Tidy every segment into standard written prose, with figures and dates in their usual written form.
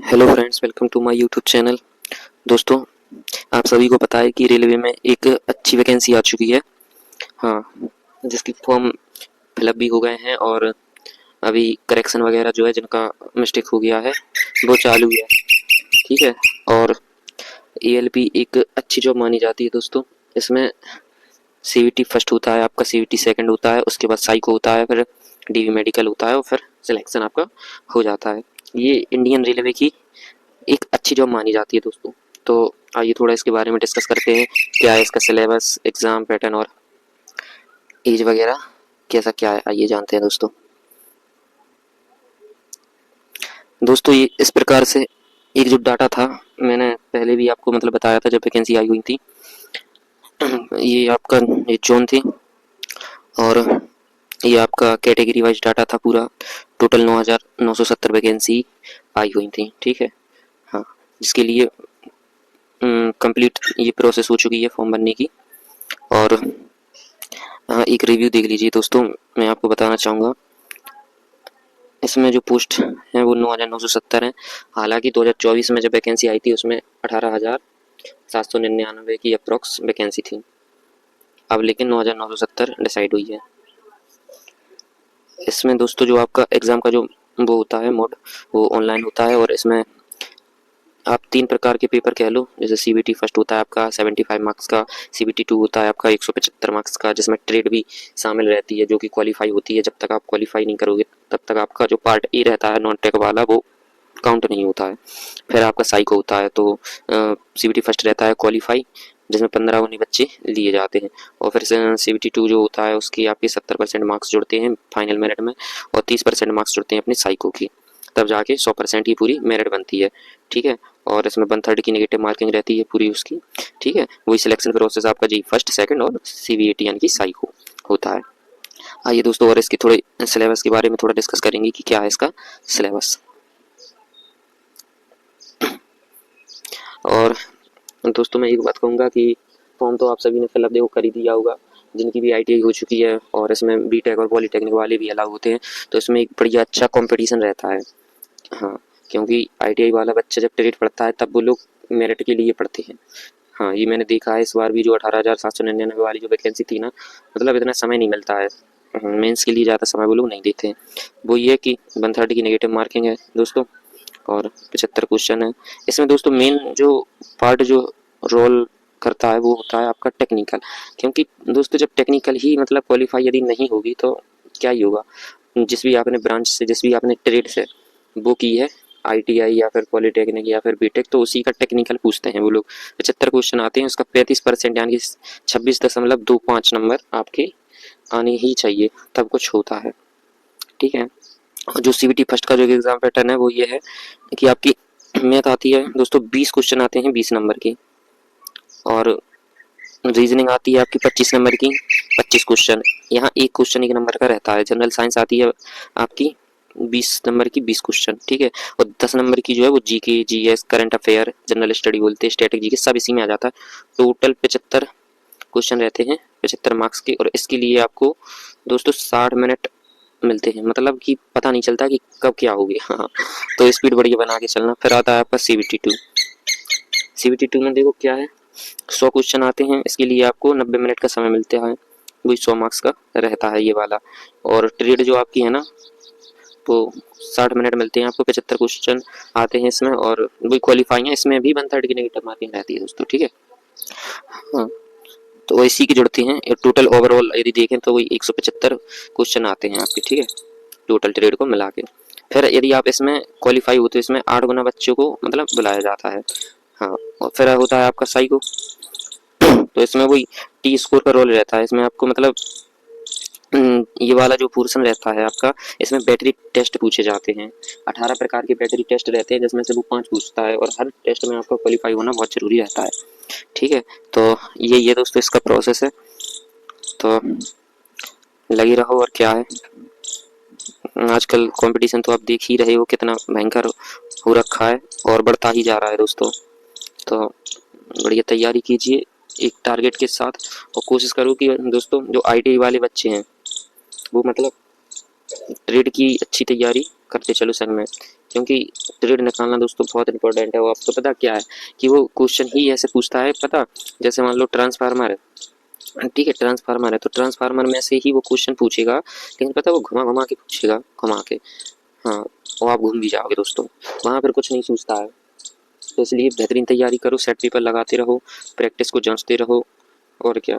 Hello friends, welcome to my YouTube channel. दोस्तों, आप सभी को पता है कि रेलवे में एक अच्छी वैकेंसी आ चुकी है। हाँ, जिसकी फॉर्म फिलअप भी हो गए हैं और अभी करेक्शन वगैरह जो है जिनका मिस्टेक हो गया है वो चालू है। ठीक है। और एएलपी एक अच्छी जॉब मानी जाती है दोस्तों। इसमें सीवीटी फर्स्ट होता है, आपका सीवीटी सेकंड होता है, उसके बाद साइको होता है, फिर डीवी मेडिकल होता है और फिर सिलेक्शन आपका हो जाता है। ये इंडियन रेलवे की एक अच्छी जॉब मानी जाती है दोस्तों। तो आइए थोड़ा इसके बारे में डिस्कस करते हैं। क्या है इसका सिलेबस, एग्ज़ाम पैटर्न और एज वगैरह कैसा क्या है, आइए जानते हैं दोस्तों। दोस्तों, ये इस प्रकार से एक जो डाटा था, मैंने पहले भी आपको मतलब बताया था जब वैकेंसी आई हुई थी। ये आपका ये जोन थी और ये आपका कैटेगरी वाइज डाटा था पूरा। टोटल 9,970 वैकेंसी आई हुई थी। ठीक है। हाँ, जिसके लिए कंप्लीट ये प्रोसेस हो चुकी है फॉर्म भरने की। और एक रिव्यू देख लीजिए दोस्तों, मैं आपको बताना चाहूँगा। इसमें जो पोस्ट हैं वो 9,970 हैं। हालांकि 2024 में जब वैकेंसी आई थी उसमें 18,799 की अप्रॉक्स वैकेंसी थी। अब लेकिन 9,970 डिसाइड हुई है। इसमें दोस्तों जो आपका एग्ज़ाम का जो वो होता है मोड, वो ऑनलाइन होता है। और इसमें आप 3 प्रकार के पेपर कह लो। जैसे सीबीटी फर्स्ट होता है आपका 75 मार्क्स का, सीबीटी 2 होता है आपका 175 मार्क्स का, जिसमें ट्रेड भी शामिल रहती है जो कि क्वालीफाई होती है। जब तक आप क्वालीफाई नहीं करोगे तब तक आपका जो पार्ट ए रहता है नॉन टेक वाला वो काउंट नहीं होता है। फिर आपका साइको होता है, तो सीबीटी फर्स्ट रहता है क्वालीफाई, जिसमें 15-19 बच्चे लिए जाते हैं। और फिर सीबीटी 2 जो होता है उसकी आपके 70% मार्क्स जुड़ते हैं फाइनल मेरिट में और 30% मार्क्स जुड़ते हैं अपने साइको की। तब जाके 100% ही पूरी मेरिट बनती है। ठीक है। और इसमें 1/3 की नेगेटिव मार्किंग रहती है पूरी उसकी। ठीक है। वही सिलेक्शन प्रोसेस आपका जी फर्स्ट सेकंड और सीबीएटी यानी कि साइको होता है। आइए दोस्तों, और इसके थोड़े सिलेबस के बारे में थोड़ा डिस्कस करेंगे कि क्या है इसका सिलेबस। और दोस्तों, मैं एक बात कहूँगा कि फॉर्म तो आप सभी ने फिलअप देखो कर ही दिया होगा, जिनकी भी आईटीआई हो चुकी है। और इसमें बीटेक और पॉलीटेक्निक वाले भी अलाउ होते हैं। तो इसमें एक बढ़िया अच्छा कंपटीशन रहता है। हाँ, क्योंकि आईटीआई वाला बच्चा जब ट्रेड पढ़ता है तब वो लोग मेरिट के लिए पढ़ते हैं। हाँ, ये मैंने देखा है। इस बार भी जो 18,799 वाली जो वैकेंसी थी ना, मतलब इतना समय नहीं मिलता है। मेंस के लिए ज़्यादा समय वो लोग नहीं देते हैं। वो ये है कि 1/3 की नेगेटिव मार्किंग है दोस्तों और 75 क्वेश्चन है। इसमें दोस्तों मेन जो पार्ट जो रोल करता है वो होता है आपका टेक्निकल। क्योंकि दोस्तों जब टेक्निकल ही मतलब क्वालिफाई यदि नहीं होगी तो क्या ही होगा। जिस भी आपने ब्रांच से, जिस भी आपने ट्रेड से वो की है, आईटीआई या फिर पॉलीटेक्निक या फिर बीटेक, तो उसी का टेक्निकल पूछते हैं वो लोग। 75 क्वेश्चन आते हैं, उसका 35% यानी कि 26.25 नंबर आपके आने ही चाहिए, तब कुछ होता है। ठीक है। और जो सीबीटी फर्स्ट का जो एग्जाम पैटर्न है वो ये है कि आपकी मैथ आती है दोस्तों, 20 क्वेश्चन आते हैं 20 नंबर की। और रीजनिंग आती है आपकी 25 नंबर की, 25 क्वेश्चन। यहाँ एक क्वेश्चन 1 नंबर का रहता है। जनरल साइंस आती है आपकी 20 नंबर की, 20 क्वेश्चन। ठीक है। और 10 नंबर की जो है वो GK, GS, current affair, general study बोलते हैं, स्टैटिक जीके, सब इसी में आ जाता है। टोटल 75 क्वेश्चन रहते हैं 75 मार्क्स के। और इसके लिए आपको दोस्तों 60 मिनट मिलते हैं, मतलब कि पता नहीं चलता कि कब क्या हो गया। हाँ, तो स्पीड बढ़िया बना के चलना। फिर आता है आपका सीबीटी 2। सीबीटी 2 में देखो क्या है, 100 क्वेश्चन आते हैं। इसके लिए आपको 90 मिनट का समय मिलता है, वही 100 मार्क्स का रहता है ये वाला। और ट्रेड जो आपकी है ना, तो 60 मिनट मिलते हैं आपको, 75 क्वेश्चन आते हैं इसमें। और वही क्वालिफाइंग है, इसमें भी 1/3 की नेगेटिव मार्किंग रहती है दोस्तों। ठीक है। हाँ, तो इसी की जुड़ती हैं। टोटल ओवरऑल यदि देखें तो वही 175 क्वेश्चन आते हैं आपके। ठीक है, टोटल ट्रेड को मिला के। फिर यदि आप इसमें क्वालिफाई होते हो, इसमें 8 गुना बच्चों को मतलब बुलाया जाता है। हाँ, और फिर होता है आपका साइको। तो इसमें वही टी स्कोर का रोल रहता है। इसमें आपको मतलब ये वाला जो पोर्शन रहता है आपका, इसमें बैटरी टेस्ट पूछे जाते हैं। 18 प्रकार के बैटरी टेस्ट रहते हैं, जिसमें से वो 5 पूछता है। और हर टेस्ट में आपका क्वालिफाई होना बहुत जरूरी रहता है। ठीक है। तो ये दोस्तों इसका प्रोसेस है। तो लगी रहो। और क्या है, आजकल कंपटीशन तो आप देख ही रहे हो कितना भयंकर हो रखा है और बढ़ता ही जा रहा है दोस्तों। तो बढ़िया तैयारी कीजिए एक टारगेट के साथ। और कोशिश करो कि दोस्तों जो आईटीआई वाले बच्चे हैं वो मतलब ट्रेड की अच्छी तैयारी करते चलो संग में। क्योंकि ट्रेड निकालना दोस्तों बहुत इंपॉर्टेंट है। वो आपको पता क्या है कि वो क्वेश्चन ही ऐसे पूछता है, पता जैसे मान लो ट्रांसफार्मर है, ठीक है, ट्रांसफार्मर है तो ट्रांसफार्मर में से ही वो क्वेश्चन पूछेगा, लेकिन पता है वो घुमा घुमा के पूछेगा, घुमा के। हाँ, और आप घूम भी जाओगे दोस्तों, वहाँ पर कुछ नहीं पूछता है। तो इसलिए बेहतरीन तैयारी करो, सेट पेपर लगाते रहो, प्रैक्टिस को जांचते रहो, और क्या,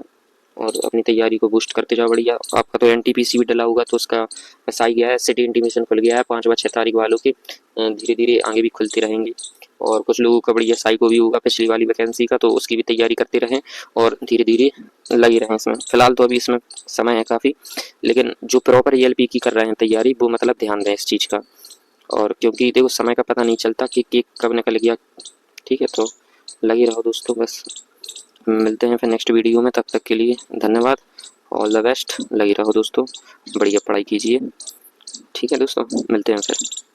और अपनी तैयारी को बूस्ट करते जाओ। बढ़िया, आपका तो एनटीपीसी भी डला होगा तो उसका ऐसा ही गया है, सिटी इंटीमेशन खुल गया है 5 व 6 तारीख वालों के, धीरे धीरे आगे भी खुलते रहेंगे। और कुछ लोगों का बढ़िया साइको भी होगा पिछली वाली वैकेंसी का, तो उसकी भी तैयारी करते रहें और धीरे धीरे लगे रहें इसमें। फिलहाल तो अभी इसमें समय है काफ़ी, लेकिन जो प्रॉपर ELP की कर रहे हैं तैयारी, वो मतलब ध्यान दें इस चीज़ का। और क्योंकि देखो समय का पता नहीं चलता कि केक कब निकल गया, ठीक है, तो लगे रहो दोस्तों। बस मिलते हैं फिर नेक्स्ट वीडियो में, तब तक के लिए धन्यवाद, ऑल द बेस्ट, लगे रहो दोस्तों, बढ़िया पढ़ाई कीजिए, ठीक है दोस्तों, मिलते हैं फिर।